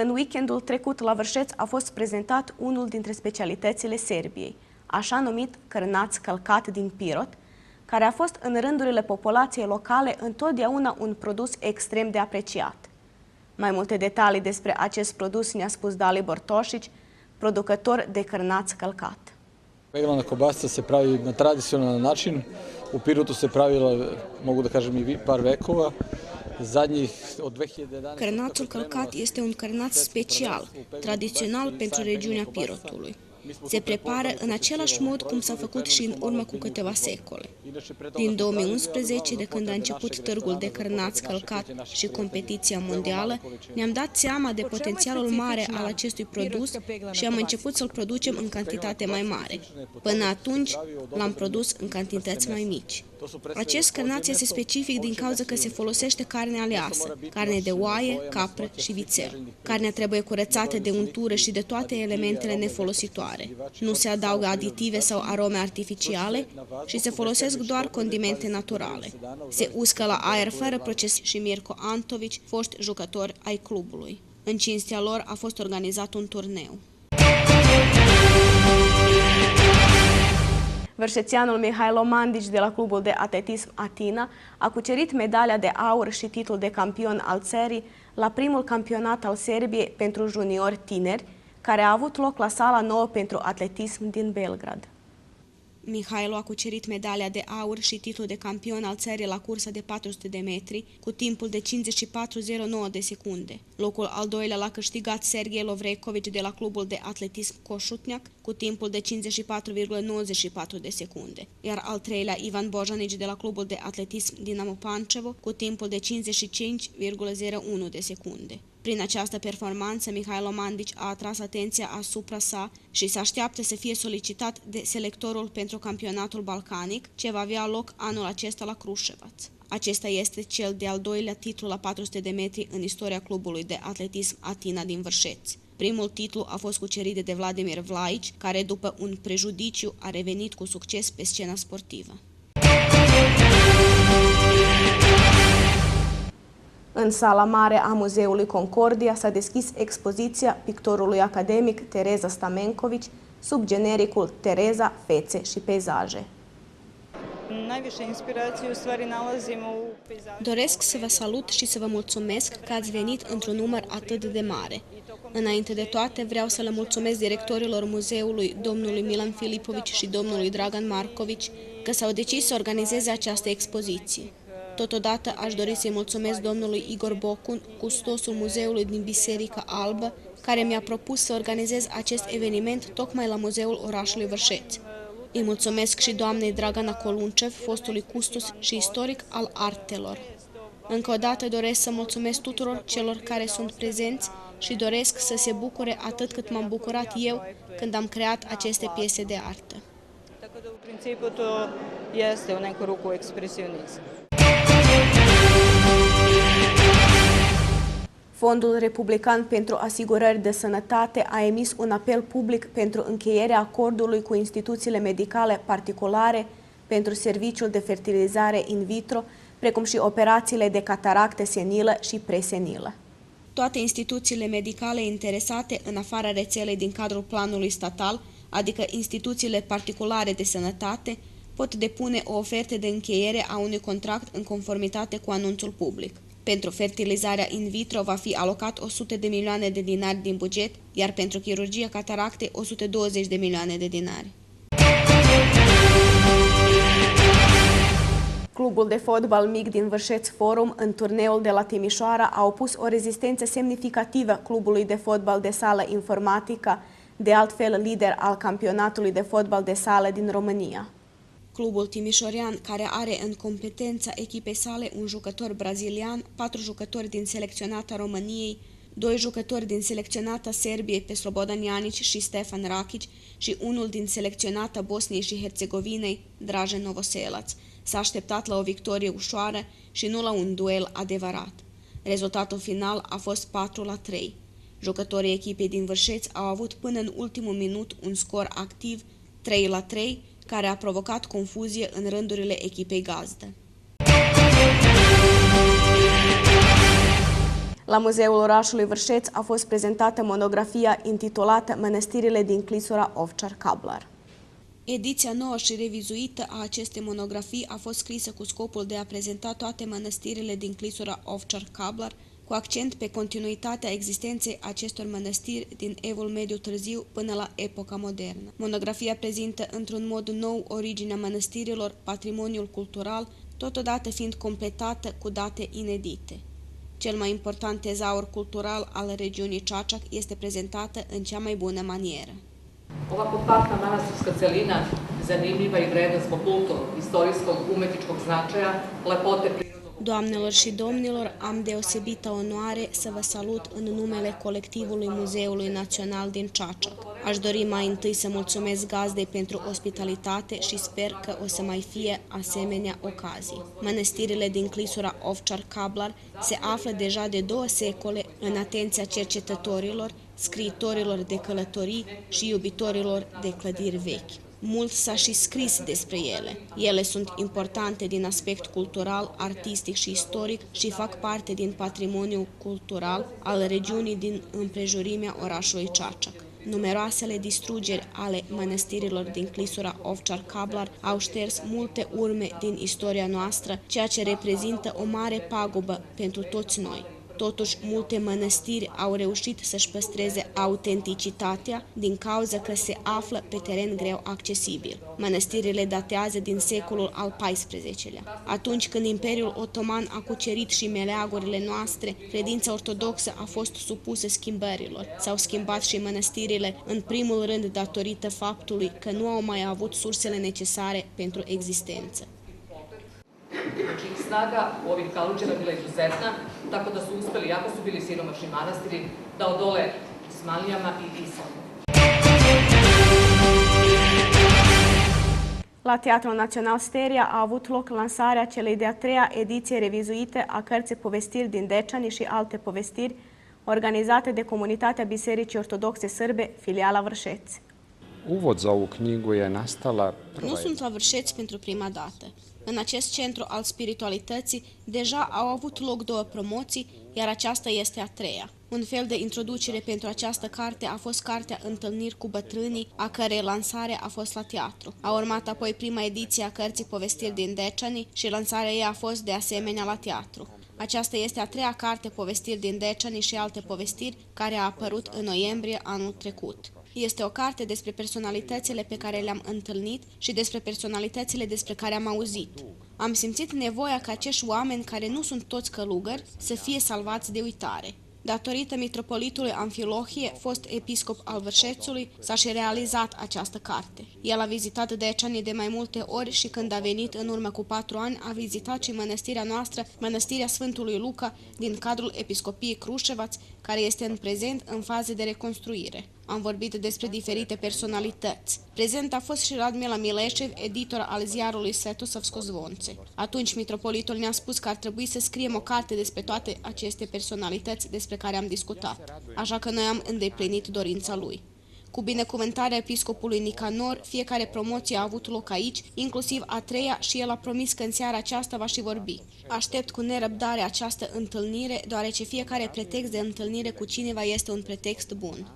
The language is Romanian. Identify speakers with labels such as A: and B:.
A: În weekendul trecut la Vârșeț a fost prezentat unul dintre specialitățile Serbiei, așa numit cărnaț călcat din Pirot, care a fost în rândurile populației locale întotdeauna un produs extrem de apreciat. Mai multe detalii despre acest produs ne-a spus Dalibor Tošić, producător de cărnaț călcat.
B: Peglana kobasica se pravi na tradicionalan način. U Pirotu se pravila, mogu da kažem, i par vekova.
C: Cărnațul călcat este un cărnaț special, tradițional pentru regiunea Pirotului. Se prepară în același mod cum s-a făcut și în urmă cu câteva secole. Din 2011, de când a început târgul de cărnaț călcat și competiția mondială, ne-am dat seama de potențialul mare al acestui produs și am început să-l producem în cantitate mai mare. Până atunci, l-am produs în cantități mai mici. Acest cărnaț este specific din cauza că se folosește carne aleasă, carne de oaie, capră și vițel. Carnea trebuie curățată de untură și de toate elementele nefolositoare. Nu se adaugă aditive sau arome artificiale și se folosesc doar condimente naturale. Se uscă la aer fără proces și Mirko Antović, foști jucători ai clubului. În cinstea lor a fost organizat un turneu.
A: Vârșețeanul Mihailo Mandić de la clubul de atletism Atina a cucerit medalia de aur și titlul de campion al țării la primul campionat al Serbiei pentru juniori tineri, care a avut loc la sala nouă pentru atletism din Belgrad.
C: Mihailo a cucerit medalia de aur și titlul de campion al țării la cursa de 400 de metri, cu timpul de 54,09 de secunde. Locul al doilea l-a câștigat Sergei Lovreković de la clubul de atletism Coșutniac, cu timpul de 54,94 de secunde, iar al treilea Ivan Bojanić de la clubul de atletism Dinamo Pančevo, cu timpul de 55,01 de secunde. Prin această performanță, Mihailo Mandić a atras atenția asupra sa și se așteaptă să fie solicitat de selectorul pentru campionatul balcanic, ce va avea loc anul acesta la Kruševac. Acesta este cel de-al doilea titlu la 400 de metri în istoria clubului de atletism Atina din Vârșeț. Primul titlu a fost cucerit de Vladimir Vlaić, care după un prejudiciu a revenit cu succes pe scena sportivă.
A: În sala mare a Muzeului Concordia s-a deschis expoziția pictorului academic Tereza Stamenković sub genericul Tereza, fețe și peisaje.
C: Doresc să vă salut și să vă mulțumesc că ați venit într-un număr atât de mare. Înainte de toate, vreau să le mulțumesc directorilor muzeului, domnului Milan Filipović și domnului Dragan Marković, că s-au decis să organizeze această expoziție. Totodată aș dori să-i mulțumesc domnului Igor Bocun, custosul muzeului din Biserica Albă, care mi-a propus să organizez acest eveniment tocmai la Muzeul orașului Vârșeț. Îi mulțumesc și doamnei Dragana Coluncev, fostului custos și istoric al artelor. Încă o dată doresc să mulțumesc tuturor celor care sunt prezenți și doresc să se bucure atât cât m-am bucurat eu când am creat aceste piese de artă.
A: Fondul Republican pentru Asigurări de Sănătate a emis un apel public pentru încheierea acordului cu instituțiile medicale particulare pentru serviciul de fertilizare in vitro, precum și operațiile de cataractă senilă și presenilă.
C: Toate instituțiile medicale interesate în afara rețelei din cadrul planului statal, adică instituțiile particulare de sănătate, pot depune o ofertă de încheiere a unui contract în conformitate cu anunțul public. Pentru fertilizarea in vitro va fi alocat 100 de milioane de dinari din buget, iar pentru chirurgia cataracte 120 de milioane de dinari.
A: Clubul de fotbal mic din Vârșeț Forum, în turneul de la Timișoara, a opus o rezistență semnificativă clubului de fotbal de sală Informatica, de altfel lider al campionatului de fotbal de sală din România.
C: Clubul timișorean, care are în competența echipei sale un jucător brazilian, 4 jucători din selecționata României, 2 jucători din selecționata Serbiei pe Slobodan Janić și Stefan Rakić și unul din selecționata Bosniei și Herțegovinei, Dražen Novoselac, s-a așteptat la o victorie ușoară și nu la un duel adevărat. Rezultatul final a fost 4-3. Jucătorii echipei din Vârșeț au avut până în ultimul minut un scor activ 3-3, care a provocat confuzie în rândurile echipei gazdă.
A: La Muzeul orașului Vârșeț a fost prezentată monografia intitulată Mănăstirile din Clisura Ovčar-Kablar.
C: Ediția nouă și revizuită a acestei monografii a fost scrisă cu scopul de a prezenta toate mănăstirile din Clisura Ovčar-Kablar, cu accent pe continuitatea existenței acestor mănăstiri din Evul Mediu Târziu până la epoca modernă. Monografia prezintă într-un mod nou originea mănăstirilor, patrimoniul cultural, totodată fiind completată cu date inedite. Cel mai important tezaur cultural al regiunii Čačak este prezentată în cea mai bună manieră.
D: Ova kompaktna manastirska celina zanimljiva i vredna zbog kulturnog, istorijskog, umetničkog značaja, lepote prirodnog.
C: Doamnelor și domnilor, am deosebită onoare să vă salut în numele colectivului Muzeului Național din Čačak. Aș dori mai întâi să mulțumesc gazdei pentru ospitalitate și sper că o să mai fie asemenea ocazii. Mănăstirile din Clisura Ovčar-Kablar se află deja de 2 secole în atenția cercetătorilor, scriitorilor de călătorii și iubitorilor de clădiri vechi. Mult s-a și scris despre ele. Ele sunt importante din aspect cultural, artistic și istoric și fac parte din patrimoniul cultural al regiunii din împrejurimea orașului Čačak. Numeroasele distrugeri ale mănăstirilor din Clisura Ovčar-Kablar au șters multe urme din istoria noastră, ceea ce reprezintă o mare pagubă pentru toți noi. Totuși, multe mănăstiri au reușit să-și păstreze autenticitatea din cauza că se află pe teren greu accesibil. Mănăstirile datează din secolul al XIV-lea. Atunci când Imperiul Otoman a cucerit și meleagurile noastre, credința ortodoxă a fost supusă schimbărilor. S-au schimbat și mănăstirile, în primul rând datorită faptului că nu au mai avut sursele necesare pentru existență.
D: Znači, snaga ovih Kaluđera bila izuzetna, tako da su uspeli, jako su bili siromašni manastiri, da odole Osmanlijama i islamu.
A: La Teatrul Național Steria a avut loc lansarea celei de-a 3-a ediție revizuite a cărții Povestiri din Dečani și alte povestiri, organizate de Comunitatea Bisericii Ortodoxe Sârbe, filiala Vršac.
E: Uvod za ovu knjigu je nastala
C: Nu sunt la Vršac pentru prima dată. În acest centru al spiritualității deja au avut loc 2 promoții, iar aceasta este a 3-a. Un fel de introducere pentru această carte a fost cartea Întâlniri cu bătrânii, a cărei lansare a fost la teatru. A urmat apoi prima ediție a cărții Povestiri din Dečani și lansarea ei a fost de asemenea la teatru. Aceasta este a 3-a carte Povestiri din Dečani și alte povestiri, care a apărut în noiembrie anul trecut. Este o carte despre personalitățile pe care le-am întâlnit și despre personalitățile despre care am auzit. Am simțit nevoia ca acești oameni, care nu sunt toți călugări, să fie salvați de uitare. Datorită mitropolitului Amfilohie, fost episcop al Vršațului, s-a și realizat această carte. El a vizitat Dečani de mai multe ori și când a venit în urmă cu 4 ani, a vizitat și mănăstirea noastră, Mănăstirea Sfântului Luca, din cadrul Episcopiei Kruševac, care este în prezent în fază de reconstruire. Am vorbit despre diferite personalități. Prezent a fost și Radmila Mileșev, editor al ziarului Svetosavsko Zvonce. Atunci mitropolitul ne-a spus că ar trebui să scriem o carte despre toate aceste personalități despre care am discutat, așa că noi am îndeplinit dorința lui. Cu binecuvântarea episcopului Nicanor, fiecare promoție a avut loc aici, inclusiv a 3-a, și el a promis că în seara aceasta va și vorbi. Aștept cu nerăbdare această întâlnire, deoarece fiecare pretext de întâlnire cu cineva este un pretext bun.